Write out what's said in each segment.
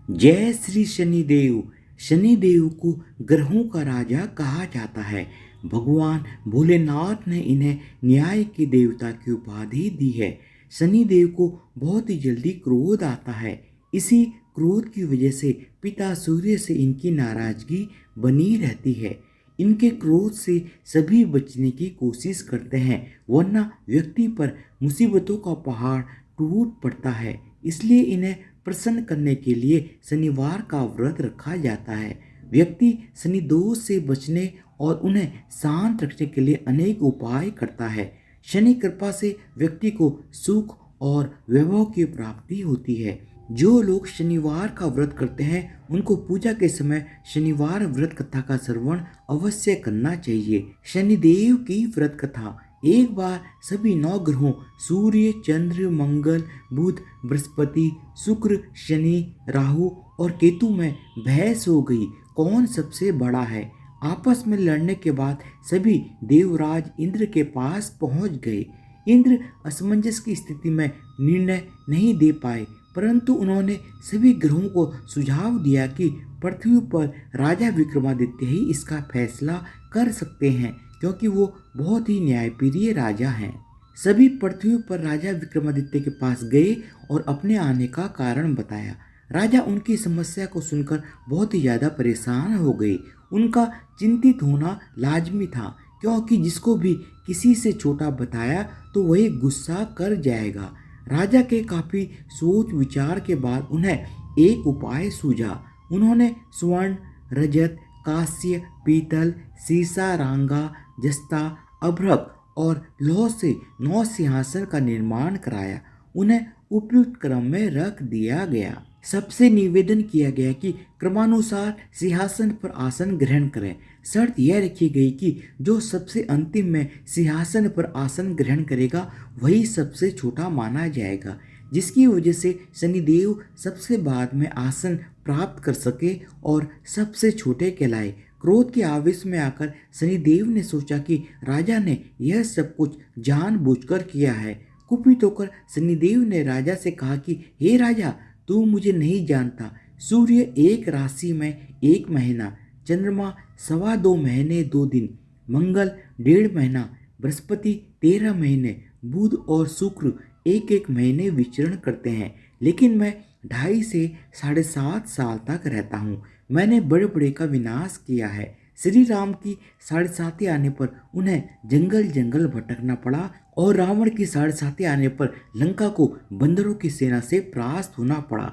जय श्री शनिदेव। शनिदेव को ग्रहों का राजा कहा जाता है। भगवान भोलेनाथ ने इन्हें न्याय के देवता की उपाधि दी है। शनिदेव को बहुत ही जल्दी क्रोध आता है। इसी क्रोध की वजह से पिता सूर्य से इनकी नाराजगी बनी रहती है। इनके क्रोध से सभी बचने की कोशिश करते हैं, वरना व्यक्ति पर मुसीबतों का पहाड़ टूट पड़ता है। इसलिए इन्हें प्रसन्न करने के लिए शनिवार का व्रत रखा जाता है। व्यक्ति शनि दोष से बचने और उन्हें शांत रखने के लिए अनेक उपाय करता है। शनि कृपा से व्यक्ति को सुख और वैभव की प्राप्ति होती है। जो लोग शनिवार का व्रत करते हैं उनको पूजा के समय शनिवार व्रत कथा का श्रवण अवश्य करना चाहिए। शनिदेव की व्रत कथा। एक बार सभी 9 ग्रहों सूर्य, चंद्र, मंगल, बुध, बृहस्पति, शुक्र, शनि, राहु और केतु में बहस हो गई, कौन सबसे बड़ा है। आपस में लड़ने के बाद सभी देवराज इंद्र के पास पहुंच गए। इंद्र असमंजस की स्थिति में निर्णय नहीं दे पाए, परंतु उन्होंने सभी ग्रहों को सुझाव दिया कि पृथ्वी पर राजा विक्रमादित्य ही इसका फैसला कर सकते हैं, क्योंकि वो बहुत ही न्यायप्रिय राजा हैं। सभी पृथ्वी पर राजा विक्रमादित्य के पास गए और अपने आने का कारण बताया। राजा उनकी समस्या को सुनकर बहुत ही ज़्यादा परेशान हो गए। उनका चिंतित होना लाजमी था, क्योंकि जिसको भी किसी से छोटा बताया तो वही गुस्सा कर जाएगा। राजा के काफ़ी सोच विचार के बाद उन्हें एक उपाय सूझा। उन्होंने स्वर्ण, रजत, कांस्य, पीतल, सीसा, रांगा, जस्ता, अभ्रक और लौह से 9 सिंहासन का निर्माण कराया। उन्हें उपयुक्त क्रम में रख दिया गया। सबसे निवेदन किया गया कि क्रमानुसार सिंहासन पर आसन ग्रहण करें। शर्त यह रखी गई कि जो सबसे अंतिम में सिंहासन पर आसन ग्रहण करेगा वही सबसे छोटा माना जाएगा, जिसकी वजह से शनिदेव सबसे बाद में आसन प्राप्त कर सके और सबसे छोटे कहलाए। क्रोध के आवेश में आकर शनिदेव ने सोचा कि राजा ने यह सब कुछ जानबूझकर किया है। कुपित होकर शनिदेव ने राजा से कहा कि हे राजा, तू मुझे नहीं जानता। सूर्य 1 राशि में 1 महीना, चंद्रमा 2.25 महीने 2 दिन, मंगल 1.5 महीना, बृहस्पति 13 महीने, बुध और शुक्र 1-1 महीने विचरण करते हैं, लेकिन मैं 2.5 से 7.5 साल तक रहता हूँ। मैंने बड़े बड़े का विनाश किया है। श्री राम की 7.5 आने पर उन्हें जंगल जंगल भटकना पड़ा और रावण की 7.5 आने पर लंका को बंदरों की सेना से परास्त होना पड़ा।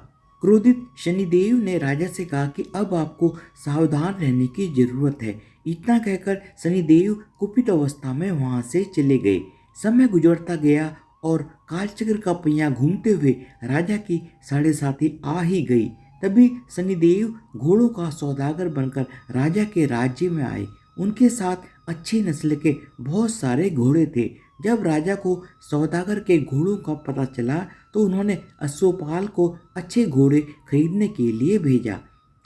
क्रोधित शनिदेव ने राजा से कहा कि अब आपको सावधान रहने की जरूरत है। इतना कहकर शनिदेव कुपित अवस्था में वहां से चले गए। समय गुजरता गया और कालचक्र का पहिया घूमते हुए राजा की 7.5 आ ही गई। तभी शनिदेव घोड़ों का सौदागर बनकर राजा के राज्य में आए। उनके साथ अच्छी नस्ल के बहुत सारे घोड़े थे। जब राजा को सौदागर के घोड़ों का पता चला तो उन्होंने अश्वपाल को अच्छे घोड़े खरीदने के लिए भेजा।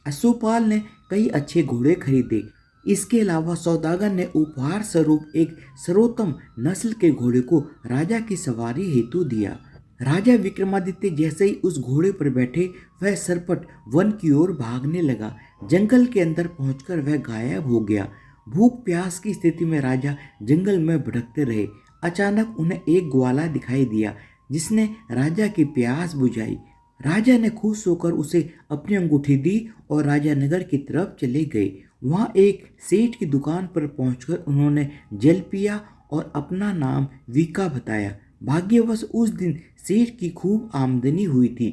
अश्वपाल ने कई अच्छे घोड़े खरीदे। इसके अलावा सौदागर ने उपहार स्वरूप एक सर्वोत्तम नस्ल के घोड़े को राजा की सवारी हेतु दिया। राजा विक्रमादित्य जैसे ही उस घोड़े पर बैठे वह सरपट वन की ओर भागने लगा। जंगल के अंदर पहुंचकर वह गायब हो गया। भूख प्यास की स्थिति में राजा जंगल में भटकते रहे। अचानक उन्हें एक ग्वाला दिखाई दिया, जिसने राजा की प्यास बुझाई। राजा ने खुश होकर उसे अपनी अंगूठी दी और राजा नगर की तरफ चले गए। वहां एक सेठ की दुकान पर पहुंचकर उन्होंने जल पिया और अपना नाम विका बताया। भाग्यवश उस दिन सेठ की खूब आमदनी हुई थी।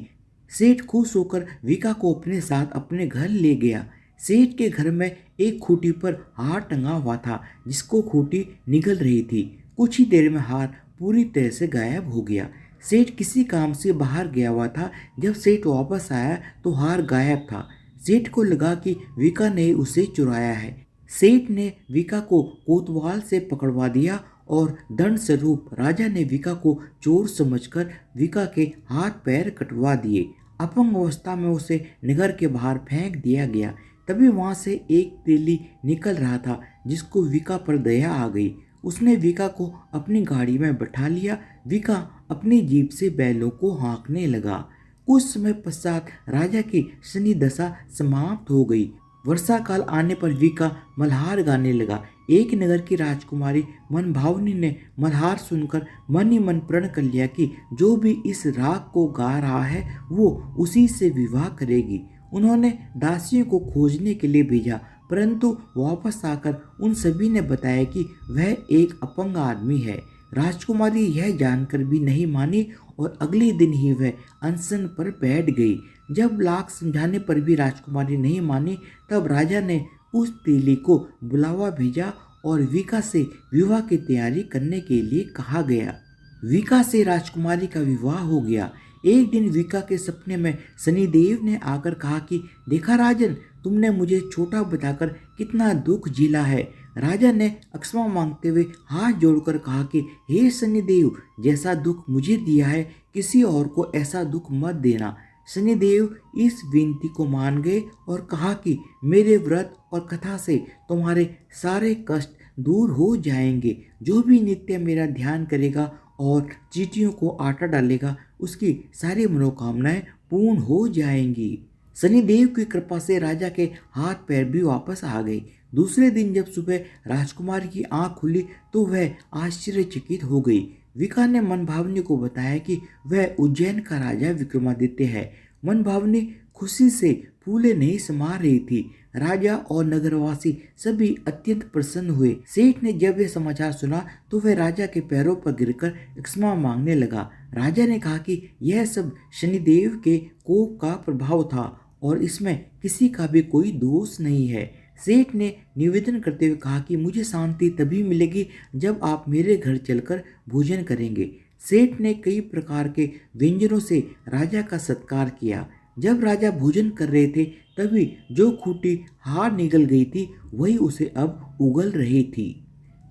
सेठ खुश होकर विका को अपने साथ अपने घर ले गया। सेठ के घर में एक खूंटी पर हार टंगा हुआ था, जिसको खूंटी निगल रही थी। कुछ ही देर में हार पूरी तरह से गायब हो गया। सेठ किसी काम से बाहर गया हुआ था। जब सेठ वापस आया तो हार गायब था। सेठ को लगा कि विका ने उसे चुराया है। सेठ ने विका को कोतवाल से पकड़वा दिया और दंड स्वरूप राजा ने विका को चोर समझकर विका के हाथ पैर कटवा दिए। अपंग अवस्था में उसे नगर के बाहर फेंक दिया गया। तभी वहां से एक तेली निकल रहा था, जिसको विका पर दया आ गई। उसने विका को अपनी गाड़ी में बैठा लिया। विका अपनी जीप से बैलों को हाँकने लगा। कुछ समय पश्चात राजा की शनि दशा समाप्त हो गई। वर्षा काल आने पर विका मल्हार गाने लगा। एक नगर की राजकुमारी मनभावनी ने मल्हार सुनकर मन ही मन प्रण कर लिया कि जो भी इस राग को गा रहा है वो उसी से विवाह करेगी। उन्होंने दासियों को खोजने के लिए भेजा, परंतु वापस आकर उन सभी ने बताया कि वह एक अपंग आदमी है। राजकुमारी यह जानकर भी नहीं मानी और अगले दिन ही वह अनशन पर बैठ गई। जब लाख समझाने पर भी राजकुमारी नहीं मानी, तब राजा ने उस तेली को बुलावा भेजा और विका से विवाह की तैयारी करने के लिए कहा गया। विका से राजकुमारी का विवाह हो गया। एक दिन विका के सपने में शनिदेव ने आकर कहा कि देखा राजन, तुमने मुझे छोटा बताकर कितना दुख झेला है। राजा ने क्षमा मांगते हुए हाथ जोड़कर कहा कि हे शनिदेव, जैसा दुख मुझे दिया है किसी और को ऐसा दुख मत देना। शनिदेव इस विनती को मान गए और कहा कि मेरे व्रत और कथा से तुम्हारे सारे कष्ट दूर हो जाएंगे। जो भी नित्य मेरा ध्यान करेगा और चींटियों को आटा डालेगा, उसकी सारी मनोकामनाएं पूर्ण हो जाएंगी। शनिदेव की कृपा से राजा के हाथ पैर भी वापस आ गए। दूसरे दिन जब सुबह राजकुमार की आंख खुली तो वह आश्चर्यचकित हो गई। विका ने मनभावनी को बताया कि वह उज्जैन का राजा विक्रमादित्य है। मनभावनी खुशी से फूले नहीं समा रही थी। राजा और नगरवासी सभी अत्यंत प्रसन्न हुए। सेठ ने जब यह समाचार सुना तो वह राजा के पैरों पर गिरकर क्षमा मांगने लगा। राजा ने कहा कि यह सब शनिदेव के कोप का प्रभाव था और इसमें किसी का भी कोई दोष नहीं है। सेठ ने निवेदन करते हुए कहा कि मुझे शांति तभी मिलेगी जब आप मेरे घर चलकर भोजन करेंगे। सेठ ने कई प्रकार के व्यंजनों से राजा का सत्कार किया। जब राजा भोजन कर रहे थे तभी जो खूंटी हार निकल गई थी वही उसे अब उगल रही थी।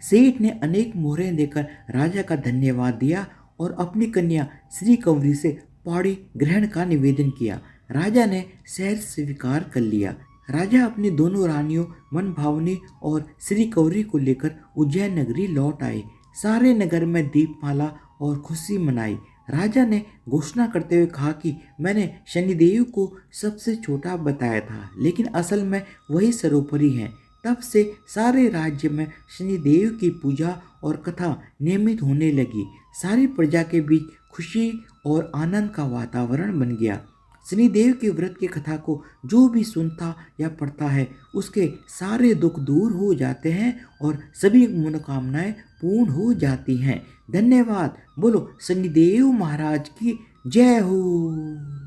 सेठ ने अनेक मोहरें देकर राजा का धन्यवाद दिया और अपनी कन्या श्री कंवरी से पौड़ी ग्रहण का निवेदन किया। राजा ने शहर स्वीकार कर लिया। राजा अपनी दोनों रानियों मनभावनी और श्री कौरी को लेकर उज्जैन नगरी लौट आए। सारे नगर में दीपमाला और खुशी मनाई। राजा ने घोषणा करते हुए कहा कि मैंने शनिदेव को सबसे छोटा बताया था, लेकिन असल में वही सर्वोपरि है। तब से सारे राज्य में शनिदेव की पूजा और कथा नियमित होने लगी। सारी प्रजा के बीच खुशी और आनंद का वातावरण बन गया। शनिदेव के व्रत की कथा को जो भी सुनता या पढ़ता है उसके सारे दुख दूर हो जाते हैं और सभी मनोकामनाएं पूर्ण हो जाती हैं। धन्यवाद। बोलो शनिदेव महाराज की जय हो।